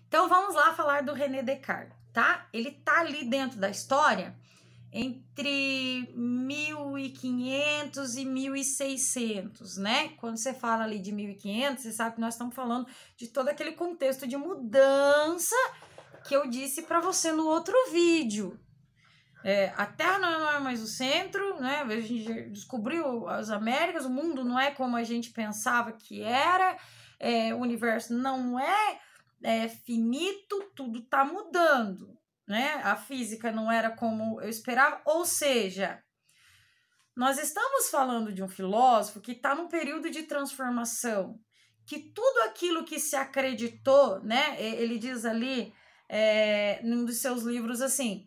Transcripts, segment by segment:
Então vamos lá falar do René Descartes, tá? Ele tá ali dentro da história entre 1500 e 1600, né? Quando você fala ali de 1500, você sabe que nós estamos falando de todo aquele contexto de mudança que eu disse para você no outro vídeo. A Terra não é mais o centro, né? A gente descobriu as Américas, o mundo não é como a gente pensava que era, o universo não é finito, tudo tá mudando, né? A física não era como eu esperava, ou seja, nós estamos falando de um filósofo que está num período de transformação, que tudo aquilo que se acreditou, né? Ele diz ali, num dos seus livros, assim: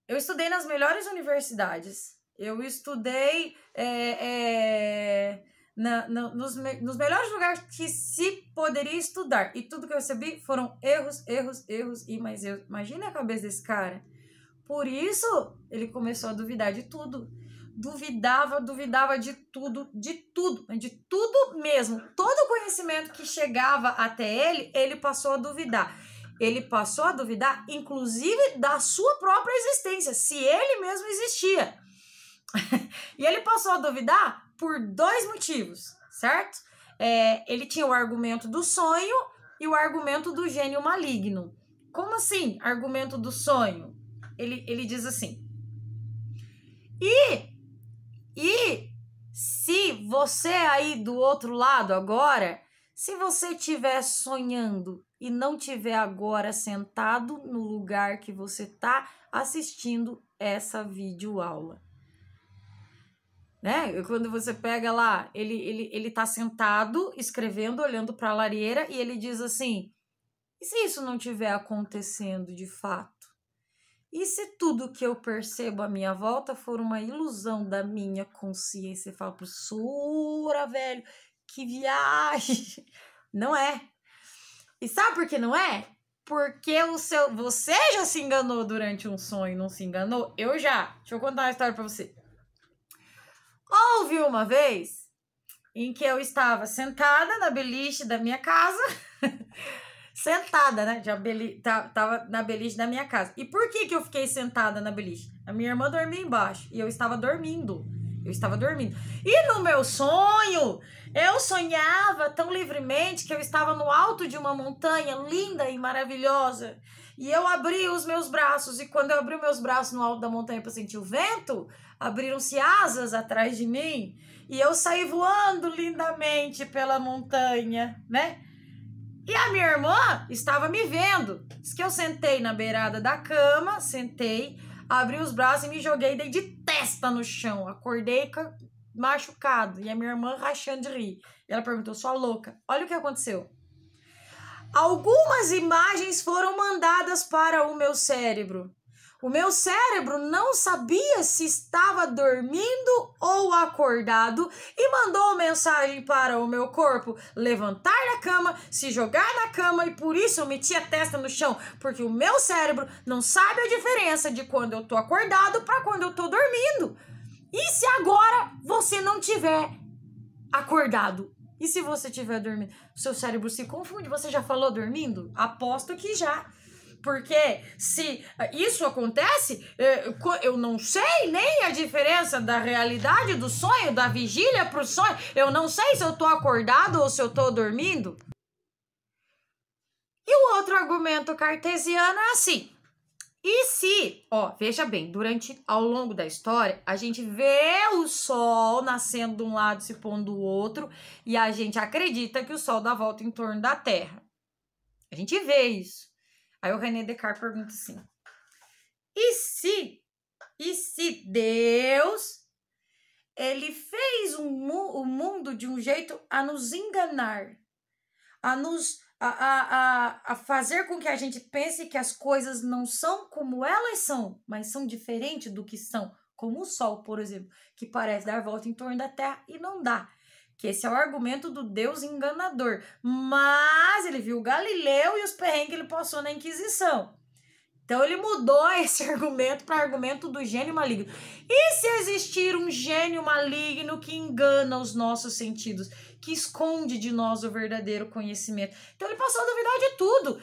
eu estudei nas melhores universidades, eu estudei nos melhores lugares que se poderia estudar, e tudo que eu recebi foram erros e mais erros. Imagina a cabeça desse cara. Por isso ele começou a duvidar de tudo. Duvidava de tudo mesmo. Todo conhecimento que chegava até ele passou a duvidar. Ele passou a duvidar, inclusive, da sua própria existência, se ele mesmo existia. E ele passou a duvidar por dois motivos, certo? Ele tinha o argumento do sonho e o argumento do gênio maligno. Como assim, argumento do sonho? Ele diz assim: E se você aí do outro lado agora, se você estiver sonhando e não estiver agora sentado no lugar que você está assistindo essa videoaula, né? Quando você pega lá, ele tá sentado, escrevendo, olhando para a lareira, e ele diz assim: e se isso não estiver acontecendo de fato? E se tudo que eu percebo à minha volta for uma ilusão da minha consciência? Você fala: professora, velho, que viagem! Não é. E sabe por que não é? Porque você já se enganou durante um sonho, não se enganou? Eu já. Deixa eu contar uma história pra você. Houve uma vez em que eu estava sentada na beliche da minha casa... sentada, né? Tava na beliche da minha casa. E por que eu fiquei sentada na beliche? A minha irmã dormia embaixo e eu estava dormindo. E no meu sonho, eu sonhava tão livremente que eu estava no alto de uma montanha linda e maravilhosa. E eu abri os meus braços, e quando eu abri os meus braços no alto da montanha para sentir o vento, abriram-se asas atrás de mim e eu saí voando lindamente pela montanha, né? E a minha irmã estava me vendo. Diz que eu sentei na beirada da cama, abri os braços e me joguei, dei de testa no chão. Acordei machucado. E a minha irmã rachando de rir. E ela perguntou: sua louca, olha o que aconteceu. Algumas imagens foram mandadas para o meu cérebro. O meu cérebro não sabia se estava dormindo ou acordado e mandou mensagem para o meu corpo levantar da cama, se jogar na cama, e por isso eu meti a testa no chão, porque o meu cérebro não sabe a diferença de quando eu tô acordado para quando eu tô dormindo. E se agora você não tiver acordado? E se você estiver dormindo? O seu cérebro se confunde. Você já falou dormindo? Aposto que já. Porque se isso acontece, eu não sei nem a diferença da realidade do sonho, da vigília pro sonho. Eu não sei se eu tô acordado ou se eu tô dormindo. E o outro argumento cartesiano é assim: e se, veja bem, ao longo da história, a gente vê o sol nascendo de um lado e se pondo do outro, e a gente acredita que o sol dá volta em torno da Terra. A gente vê isso. Aí o René Descartes pergunta assim: e se Deus, ele fez o mundo de um jeito a nos enganar, a fazer com que a gente pense que as coisas não são como elas são, mas são diferentes do que são, como o Sol, por exemplo, que parece dar volta em torno da Terra e não dá. Que esse é o argumento do Deus enganador. Mas ele viu Galileu e os perrengues que ele passou na Inquisição. Então ele mudou esse argumento para argumento do gênio maligno. E se existir um gênio maligno que engana os nossos sentidos, que esconde de nós o verdadeiro conhecimento. Então ele passou a duvidar de tudo.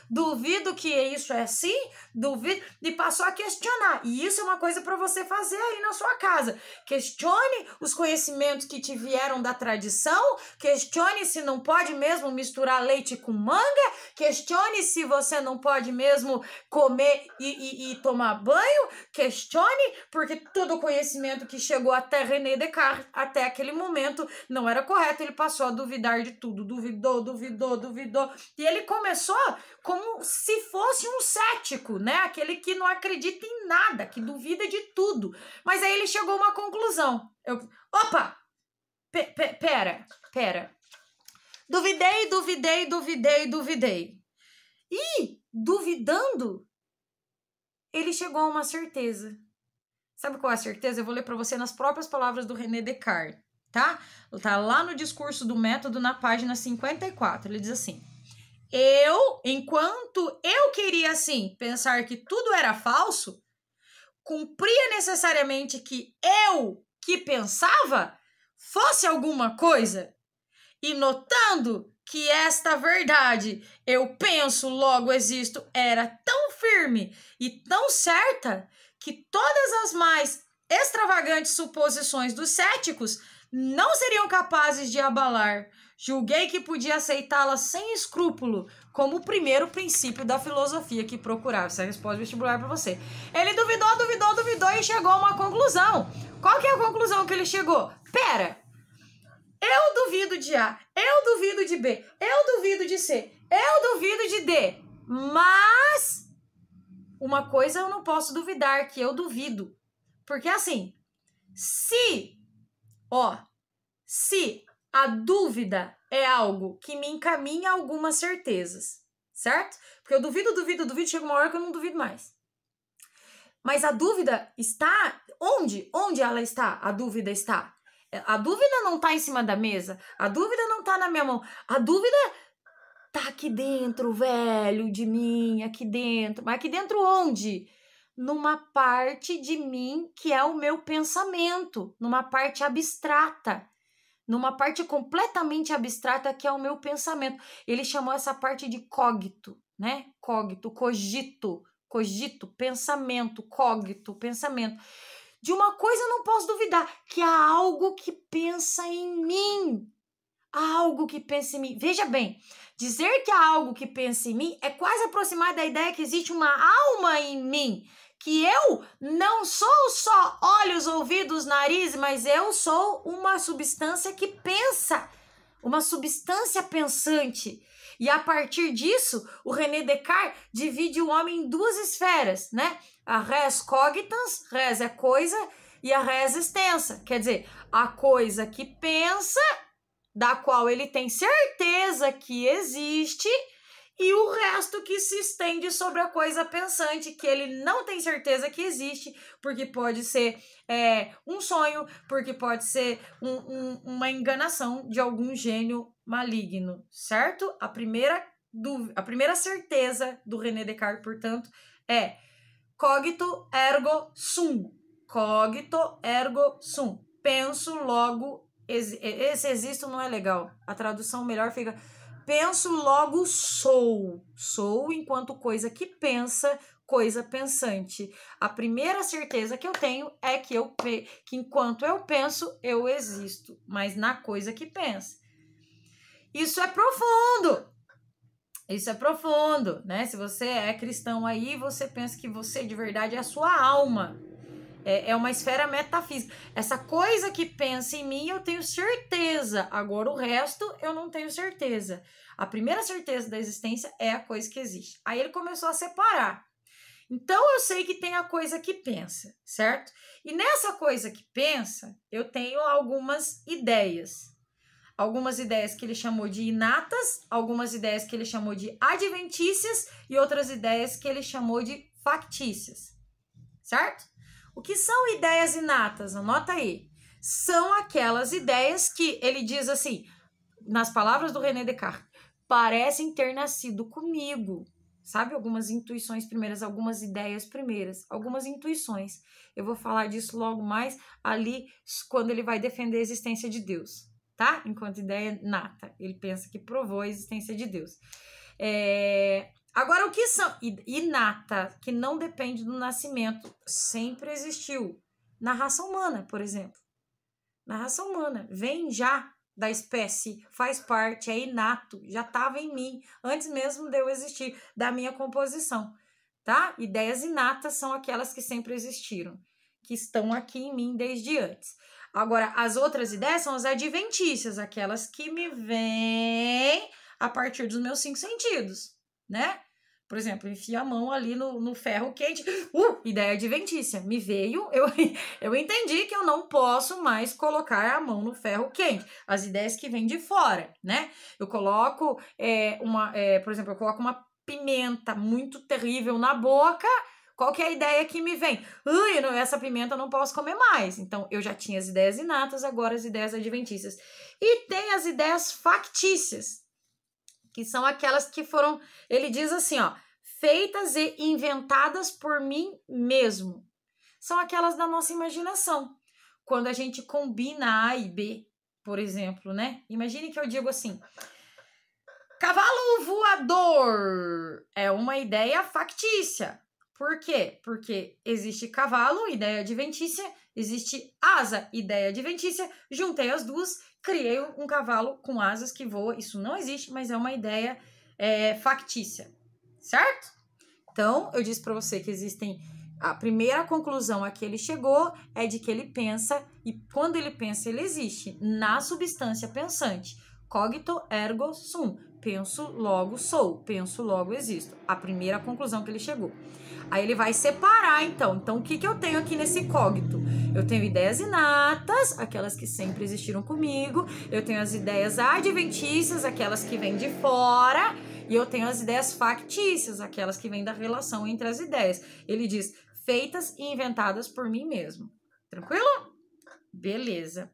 Duvido que isso é assim, duvido, e passou a questionar. E isso é uma coisa para você fazer aí na sua casa. Questione os conhecimentos que te vieram da tradição, questione se não pode mesmo misturar leite com manga, questione se você não pode mesmo comer e tomar banho, questione, porque todo o conhecimento que chegou até René Descartes, até aquele momento, não era correto. Ele passou a duvidar de tudo, duvidou, e ele começou como se fosse um cético, né? Aquele que não acredita em nada, que duvida de tudo. Mas aí ele chegou a uma conclusão. Opa! Pera. Duvidei. E, duvidando, ele chegou a uma certeza. Sabe qual é a certeza? Eu vou ler para você nas próprias palavras do René Descartes, tá? Tá lá no discurso do método, na página 54. Ele diz assim: enquanto eu queria, assim, pensar que tudo era falso, cumpria necessariamente que eu, que pensava, fosse alguma coisa. E notando que esta verdade, eu penso, logo existo, era tão firme e tão certa que todas as mais extravagantes suposições dos céticos não seriam capazes de abalar. Julguei que podia aceitá-la sem escrúpulo, como o primeiro princípio da filosofia que procurava. Essa é a resposta vestibular para você. Ele duvidou e chegou a uma conclusão. Qual que é a conclusão que ele chegou? Pera! Eu duvido de A, eu duvido de B, eu duvido de C, eu duvido de D. Mas uma coisa eu não posso duvidar, que eu duvido. Porque assim, se a dúvida é algo que me encaminha a algumas certezas, certo? Porque eu duvido, chega uma hora que eu não duvido mais. Mas a dúvida está onde? Onde ela está? A dúvida está. A dúvida não tá em cima da mesa. A dúvida não tá na minha mão. A dúvida tá aqui dentro, velho, de mim, aqui dentro. Mas aqui dentro onde? Numa parte de mim que é o meu pensamento. Numa parte abstrata. Numa parte completamente abstrata que é o meu pensamento. Ele chamou essa parte de cogito, né? Cogito, pensamento, pensamento. De uma coisa eu não posso duvidar, que há algo que pensa em mim. Há algo que pensa em mim. Veja bem, dizer que há algo que pensa em mim é quase aproximar da ideia que existe uma alma em mim. Que eu não sou só olhos, ouvidos, nariz, mas eu sou uma substância que pensa. Uma substância pensante. E a partir disso, o René Descartes divide o homem em duas esferas, né? A res cogitans, res é coisa, e a res extensa, quer dizer, a coisa que pensa, da qual ele tem certeza que existe, e o resto que se estende sobre a coisa pensante, que ele não tem certeza que existe, porque pode ser um sonho, porque pode ser uma enganação de algum gênio maligno, certo? A primeira certeza do René Descartes, portanto, é cogito ergo sum. Cogito ergo sum. Penso, logo... Esse existo não é legal. A tradução melhor fica... Penso, logo sou. Sou enquanto coisa que pensa, coisa pensante. A primeira certeza que eu tenho é que enquanto eu penso, eu existo. Mas na coisa que pensa. Isso é profundo. Isso é profundo, né? Se você é cristão aí, você pensa que você de verdade é a sua alma. É uma esfera metafísica. Essa coisa que pensa em mim, eu tenho certeza. Agora, o resto, eu não tenho certeza. A primeira certeza da existência é a coisa que existe. Aí ele começou a separar. Então, eu sei que tem a coisa que pensa, certo? E nessa coisa que pensa, eu tenho algumas ideias. Algumas ideias que ele chamou de inatas, algumas ideias que ele chamou de adventícias e outras ideias que ele chamou de factícias, certo? O que são ideias inatas? Anota aí. São aquelas ideias que ele diz assim, nas palavras do René Descartes, parecem ter nascido comigo. Sabe? Algumas intuições primeiras, algumas ideias primeiras, algumas intuições. Eu vou falar disso logo mais ali, quando ele vai defender a existência de Deus, tá? Enquanto ideia nata. Ele pensa que provou a existência de Deus. Agora, o que são inata, que não depende do nascimento, sempre existiu. Na raça humana, por exemplo. Na raça humana, vem já da espécie, faz parte, é inato, já estava em mim, antes mesmo de eu existir, da minha composição, tá? Ideias inatas são aquelas que sempre existiram, que estão aqui em mim desde antes. Agora, as outras ideias são as adventícias, aquelas que me vêm a partir dos meus 5 sentidos, né? Por exemplo, enfia a mão ali no ferro quente, ideia adventícia, me veio, eu entendi que eu não posso mais colocar a mão no ferro quente, as ideias que vêm de fora, né? Eu coloco por exemplo, eu coloco uma pimenta muito terrível na boca, qual que é a ideia que me vem? Essa pimenta eu não posso comer mais. Então, eu já tinha as ideias inatas, agora as ideias adventícias. E tem as ideias factícias, que são aquelas que foram, ele diz assim, ó, feitas e inventadas por mim mesmo. São aquelas da nossa imaginação. Quando a gente combina A e B, por exemplo, né? Imagine que eu digo assim, cavalo voador é uma ideia factícia. Por quê? Porque existe cavalo, ideia adventícia, existe asa, ideia adventícia, juntei as duas, criei um cavalo com asas que voa. Isso não existe, mas é uma ideia factícia, certo? Então, eu disse para você que existem... A primeira conclusão a que ele chegou é de que ele pensa, e quando ele pensa, ele existe na substância pensante. Cogito ergo sum. Penso, logo sou. Penso, logo existo. A primeira conclusão que ele chegou. Aí ele vai separar, então. Então, o que eu tenho aqui nesse cogito? Eu tenho ideias inatas, aquelas que sempre existiram comigo. Eu tenho as ideias adventícias, aquelas que vêm de fora. E eu tenho as ideias factícias, aquelas que vêm da relação entre as ideias. Ele diz, feitas e inventadas por mim mesmo. Tranquilo? Beleza.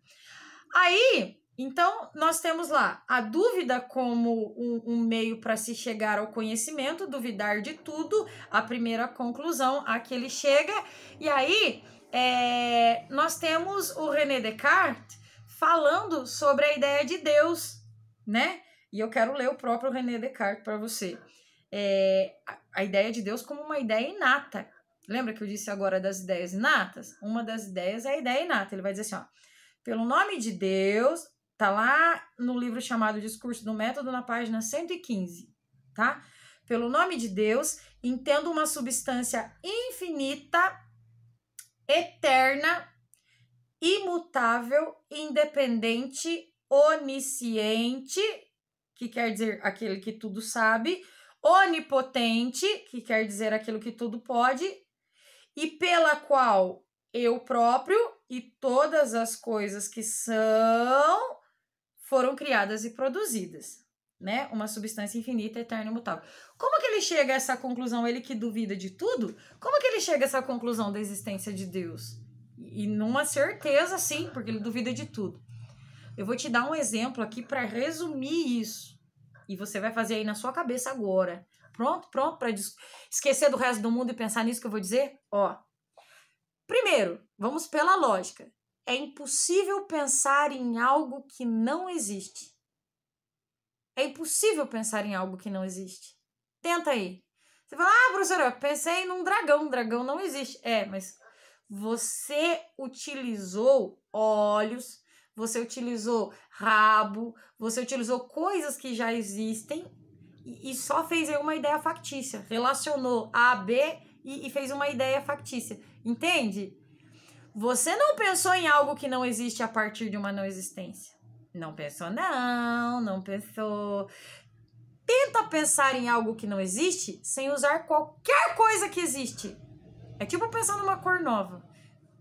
Aí, então, nós temos lá a dúvida como um meio para se chegar ao conhecimento, duvidar de tudo, a primeira conclusão a que ele chega. E aí, nós temos o René Descartes falando sobre a ideia de Deus, né? E eu quero ler o próprio René Descartes para você. A ideia de Deus como uma ideia inata. Lembra que eu disse agora das ideias inatas? Uma das ideias é a ideia inata. Ele vai dizer assim, ó, pelo nome de Deus, tá lá no livro chamado Discurso do Método, na página 115, tá? Pelo nome de Deus, entendo uma substância infinita, eterna, imutável, independente, onisciente, que quer dizer aquele que tudo sabe, onipotente, que quer dizer aquilo que tudo pode, e pela qual eu próprio e todas as coisas que foram criadas e produzidas, né? Uma substância infinita, eterna e imutável. Como que ele chega a essa conclusão, ele que duvida de tudo? Como que ele chega a essa conclusão da existência de Deus? E numa certeza, sim, porque ele duvida de tudo. Eu vou te dar um exemplo aqui para resumir isso. E você vai fazer aí na sua cabeça agora. Pronto para esquecer do resto do mundo e pensar nisso que eu vou dizer? Ó. Primeiro, vamos pela lógica. É impossível pensar em algo que não existe. É impossível pensar em algo que não existe. Tenta aí. Você fala, professora, eu pensei num dragão. Um dragão não existe. Mas você utilizou olhos, você utilizou rabo, você utilizou coisas que já existem e só fez aí uma ideia factícia. Relacionou A a B e fez uma ideia factícia. Entende? Você não pensou em algo que não existe a partir de uma não existência. Não pensou, não pensou. Tenta pensar em algo que não existe sem usar qualquer coisa que existe. É tipo pensar numa cor nova.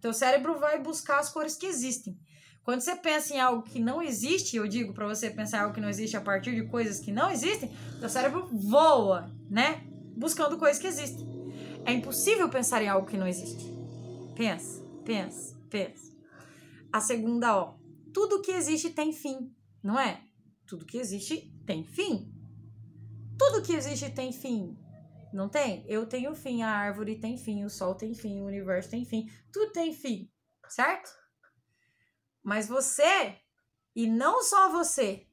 Teu cérebro vai buscar as cores que existem. Quando você pensa em algo que não existe, eu digo para você pensar em algo que não existe a partir de coisas que não existem, teu cérebro voa, né? Buscando coisas que existem. É impossível pensar em algo que não existe. Pensa. A segunda, ó. Tudo que existe tem fim, não é? Tudo que existe tem fim. Tudo que existe tem fim. Não tem? Eu tenho fim, a árvore tem fim, o sol tem fim, o universo tem fim. Tudo tem fim, certo? Mas você E não só você.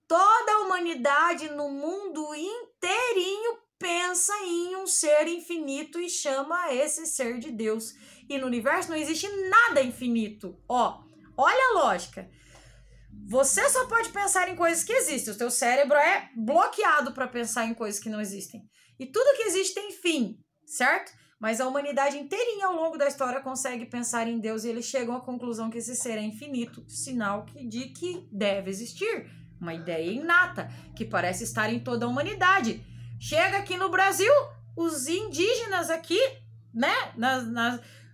Toda a humanidade no mundo inteirinho pensa em um ser infinito e chama esse ser de Deus. E no universo não existe nada infinito. Ó, olha a lógica. Você só pode pensar em coisas que existem. O seu cérebro é bloqueado para pensar em coisas que não existem. E tudo que existe tem fim, certo? Mas a humanidade inteirinha ao longo da história consegue pensar em Deus e eles chegam à conclusão que esse ser é infinito, sinal de que deve existir. Uma ideia inata, que parece estar em toda a humanidade. Chega aqui no Brasil, os indígenas aqui, né?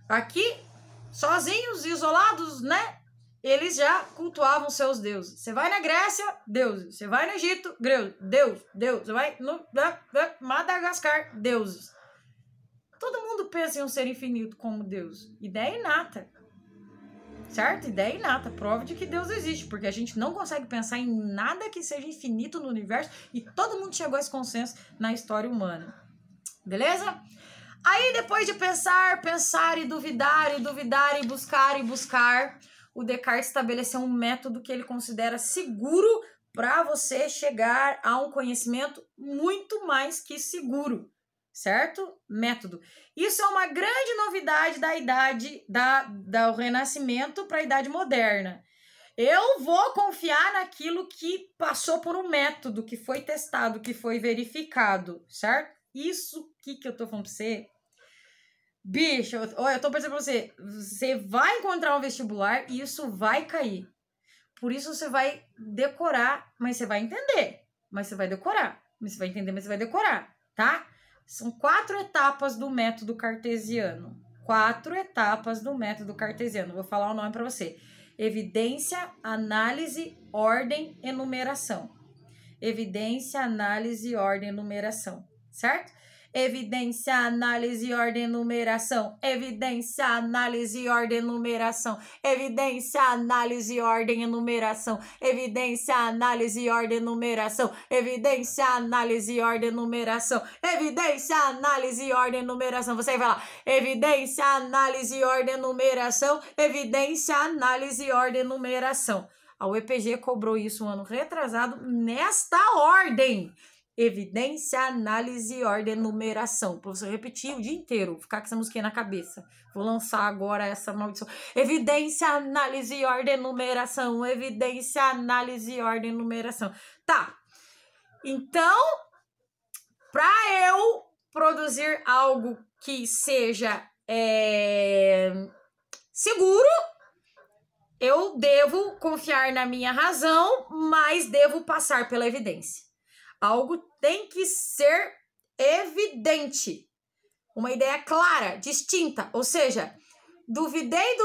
Aqui, sozinhos, isolados, né? Eles já cultuavam seus deuses. Você vai na Grécia, deuses. Você vai no Egito, Deus. Você vai no Madagascar, deuses. Todo mundo pensa em um ser infinito como Deus. Ideia inata. Certo? Ideia inata. Prova de que Deus existe. Porque a gente não consegue pensar em nada que seja infinito no universo. E todo mundo chegou a esse consenso na história humana. Beleza? Aí depois de pensar e duvidar e buscar, o Descartes estabeleceu um método que ele considera seguro para você chegar a um conhecimento muito mais que seguro. Certo? Método. Isso é uma grande novidade da idade do Renascimento para a Idade Moderna. Eu vou confiar naquilo que passou por um método, que foi testado, que foi verificado, certo? Isso que eu tô falando pra você. Bicho, eu tô pensando pra você. Você vai encontrar um vestibular e isso vai cair. Por isso você vai decorar, mas você vai entender. Mas você vai decorar. Mas você vai entender, mas você vai decorar, tá? São 4 etapas do método cartesiano. 4 etapas do método cartesiano. Vou falar o nome para você. Evidência, análise, ordem, enumeração. Evidência, análise, ordem, enumeração. Certo? Evidência, análise, ordem, enumeração. Evidência, análise, ordem, enumeração. Evidência, análise, ordem, enumeração. Evidência, análise, ordem, enumeração. Evidência, análise, ordem, enumeração. Evidência, análise, ordem, enumeração. Você vai lá. Evidência, análise, ordem, enumeração. Evidência, análise, ordem, enumeração. A UEPG cobrou isso um ano retrasado nesta ordem. Evidência, análise, ordem, enumeração. Pra você repetir o dia inteiro, ficar com essa musiquinha na cabeça. Vou lançar agora essa maldição. Evidência, análise, ordem, enumeração. Evidência, análise, ordem, enumeração. Tá. Então, para eu produzir algo que seja seguro, eu devo confiar na minha razão, mas devo passar pela evidência. Algo tem que ser evidente. Uma ideia clara, distinta. Ou seja, duvidei,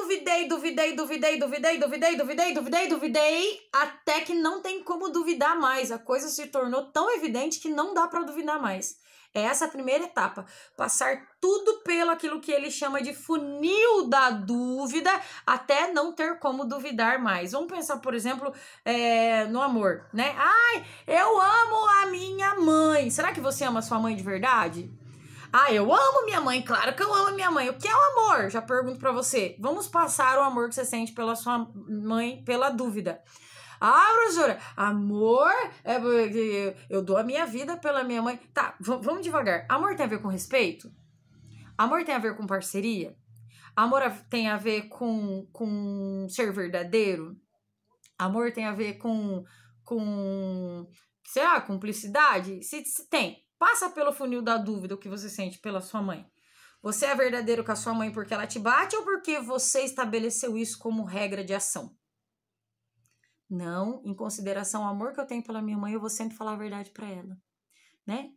até que não tem como duvidar mais. A coisa se tornou tão evidente que não dá para duvidar mais. É essa a primeira etapa. Passar tudo pelo aquilo que ele chama de funil da dúvida, até não ter como duvidar mais. Vamos pensar, por exemplo, no amor, né? Ai, eu amo a minha mãe. Será que você ama a sua mãe de verdade? Ah, eu amo minha mãe, claro que eu amo minha mãe. O que é o amor? Já pergunto pra você. Vamos passar o amor que você sente pela sua mãe pela dúvida. Ah, professora, amor, eu dou a minha vida pela minha mãe. Tá, vamos devagar. Amor tem a ver com respeito? Amor tem a ver com parceria? Amor tem a ver com ser verdadeiro? Amor tem a ver com sei lá, cumplicidade? Se tem, passa pelo funil da dúvida o que você sente pela sua mãe. Você é verdadeiro com a sua mãe porque ela te bate ou porque você estabeleceu isso como regra de ação? Não, em consideração ao amor que eu tenho pela minha mãe, eu vou sempre falar a verdade para ela, né?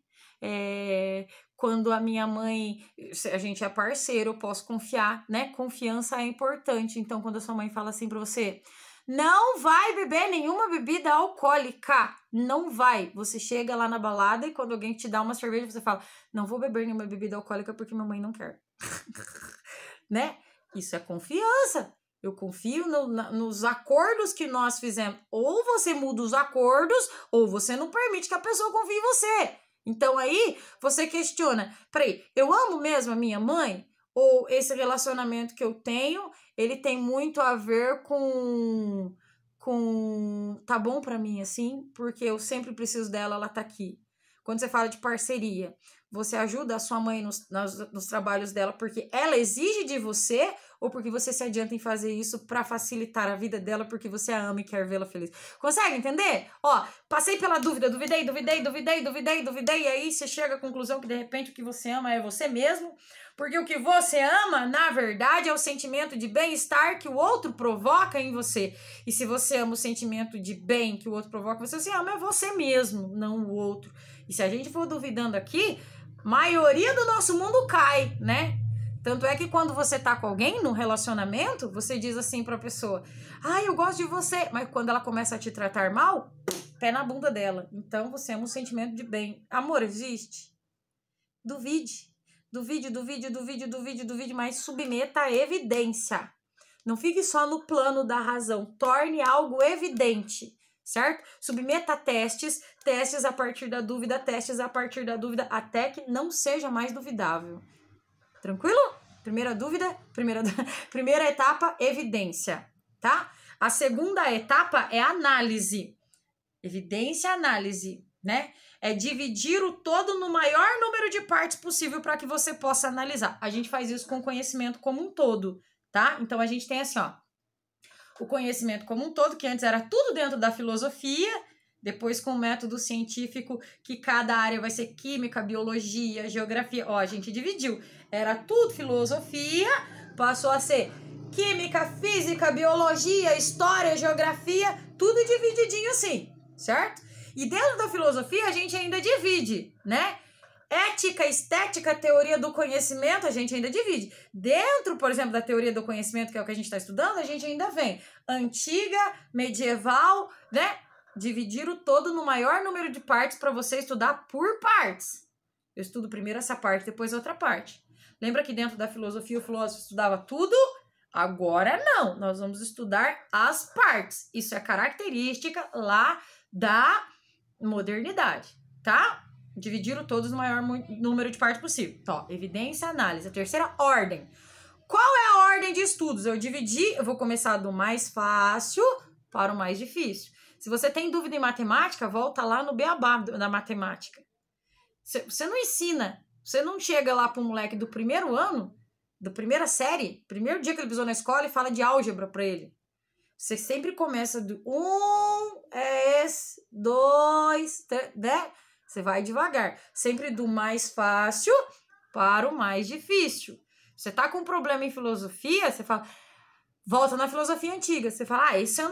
Quando a minha mãe, a gente é parceiro, eu posso confiar, né? Confiança é importante. Então, quando a sua mãe fala assim para você, não vai beber nenhuma bebida alcoólica, não vai. Você chega lá na balada e quando alguém te dá uma cerveja, você fala, não vou beber nenhuma bebida alcoólica porque minha mãe não quer, né? Isso é confiança. Eu confio nos acordos que nós fizemos. Ou você muda os acordos, ou você não permite que a pessoa confie em você. Então aí, você questiona, peraí, eu amo mesmo a minha mãe? Ou esse relacionamento que eu tenho, ele tem muito a ver com com tá bom pra mim assim, porque eu sempre preciso dela, ela tá aqui. Quando você fala de parceria, você ajuda a sua mãe nos trabalhos dela porque ela exige de você ou porque você se adianta em fazer isso para facilitar a vida dela porque você a ama e quer vê-la feliz? Consegue entender? Ó, passei pela dúvida, duvidei, e aí você chega à conclusão que de repente o que você ama é você mesmo, porque o que você ama, na verdade, é o sentimento de bem-estar que o outro provoca em você. E se você ama o sentimento de bem que o outro provoca em você, você ama é você mesmo, não o outro. E se a gente for duvidando aqui, maioria do nosso mundo cai, né? Tanto é que quando você tá com alguém num relacionamento, você diz assim pra pessoa, eu gosto de você. Mas quando ela começa a te tratar mal, pé na bunda dela. Então você ama um sentimento de bem. Amor existe? Duvide. Duvide, mas submeta a evidência. Não fique só no plano da razão. Torne algo evidente. Certo? Submeta a testes a partir da dúvida, até que não seja mais duvidável. Tranquilo? Primeira etapa, evidência, tá? A segunda etapa é análise. Evidência, análise, né? É dividir o todo no maior número de partes possível para que você possa analisar. A gente faz isso com o conhecimento como um todo, tá? Então, a gente tem assim, ó, o conhecimento como um todo, que antes era tudo dentro da filosofia, depois com o método científico, que cada área vai ser química, biologia, geografia. Ó, a gente dividiu. Era tudo filosofia, passou a ser química, física, biologia, história, geografia, tudo divididinho assim, certo? E dentro da filosofia a gente ainda divide, né? Ética, estética, teoria do conhecimento, a gente ainda divide. Dentro, por exemplo, da teoria do conhecimento, que é o que a gente está estudando, a gente ainda vem antiga, medieval, né? Dividir o todo no maior número de partes para você estudar por partes. Eu estudo primeiro essa parte, depois outra parte. Lembra que dentro da filosofia o filósofo estudava tudo? Agora não, nós vamos estudar as partes. Isso é característica lá da modernidade, tá? Dividir o todo no maior número de partes possível. Então, evidência, análise. A terceira, ordem. Qual é a ordem de estudos? Eu vou começar do mais fácil para o mais difícil. Se você tem dúvida em matemática, volta lá no beabá da matemática. Você não ensina, você não chega lá para um moleque do primeiro ano, da primeira série, primeiro dia que ele pisou na escola e fala de álgebra para ele. Você sempre começa do 1, 2, 3, né? Você vai devagar, sempre do mais fácil para o mais difícil. Você tá com um problema em filosofia, você fala, volta na filosofia antiga, você fala, isso eu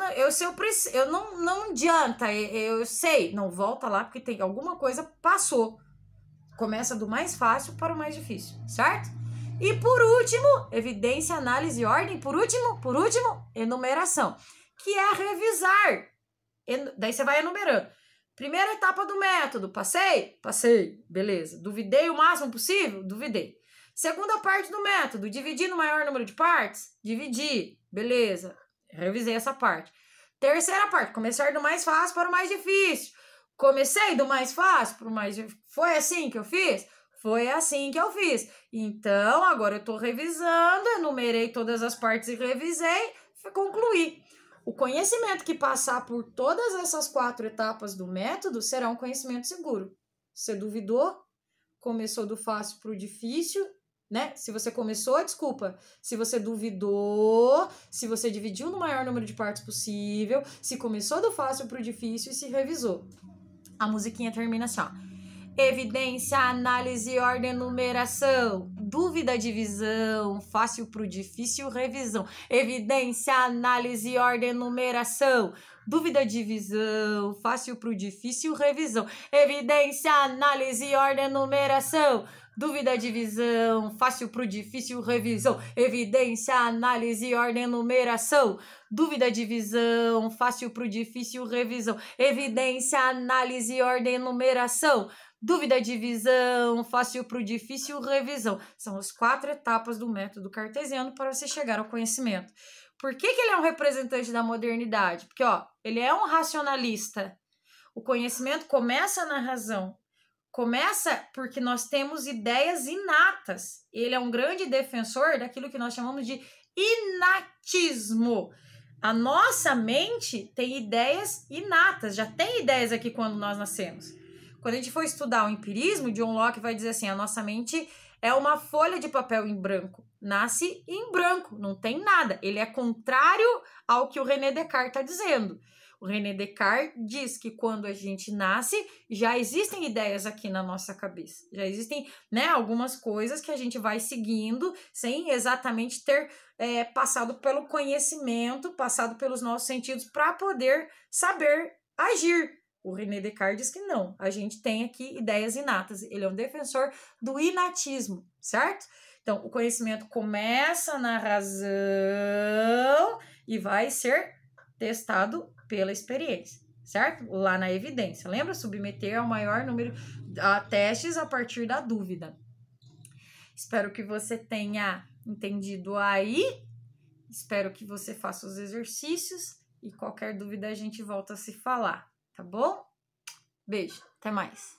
não adianta, eu sei. Não, volta lá porque tem alguma coisa passou. Começa do mais fácil para o mais difícil, certo? E por último, evidência, análise e ordem. Por último, enumeração, que é revisar. Daí você vai enumerando. Primeira etapa do método, passei, beleza. Duvidei o máximo possível? Duvidei. Segunda parte do método, dividir no maior número de partes? Dividi, beleza. Revisei essa parte. Terceira parte, começar do mais fácil para o mais difícil. Comecei do mais fácil para o mais difícil. Foi assim que eu fiz? Foi assim que eu fiz. Então, agora eu estou revisando, enumerei todas as partes e revisei, concluí. O conhecimento que passar por todas essas 4 etapas do método será um conhecimento seguro. Você duvidou? Começou do fácil para o difícil, né? Se você começou, desculpa. Se você duvidou, se você dividiu no maior número de partes possível, se começou do fácil para o difícil e se revisou. A musiquinha termina assim, ó. Evidência, análise, ordem, numeração. Dúvida, divisão. Fácil pro difícil, revisão. Evidência, análise, ordem, numeração. Dúvida, divisão. Fácil pro difícil, revisão. Evidência, análise, ordem, numeração. Dúvida, divisão. Fácil pro difícil, revisão. Evidência, análise, ordem, numeração. Dúvida, divisão. Fácil pro difícil, revisão. Evidência, análise, ordem, numeração. Dúvida, divisão, fácil para o difícil, revisão. São as 4 etapas do método cartesiano para você chegar ao conhecimento. Por que ele é um representante da modernidade? Porque, ó, ele é um racionalista. O conhecimento começa na razão. Começa porque nós temos ideias inatas. Ele é um grande defensor daquilo que nós chamamos de inatismo. A nossa mente tem ideias inatas, já tem ideias aqui quando nós nascemos. Quando a gente for estudar o empirismo, John Locke vai dizer assim, a nossa mente é uma folha de papel em branco. Nasce em branco, não tem nada. Ele é contrário ao que o René Descartes está dizendo. O René Descartes diz que quando a gente nasce, já existem ideias aqui na nossa cabeça. Já existem, né, algumas coisas que a gente vai seguindo sem exatamente ter passado pelo conhecimento, passado pelos nossos sentidos para poder saber agir. O René Descartes diz que não, a gente tem aqui ideias inatas. Ele é um defensor do inatismo, certo? Então, o conhecimento começa na razão e vai ser testado pela experiência, certo? Lá na evidência. Lembra? Submeter ao maior número a testes a partir da dúvida. Espero que você tenha entendido aí. Espero que você faça os exercícios e qualquer dúvida a gente volta a se falar, tá bom? Beijo, até mais.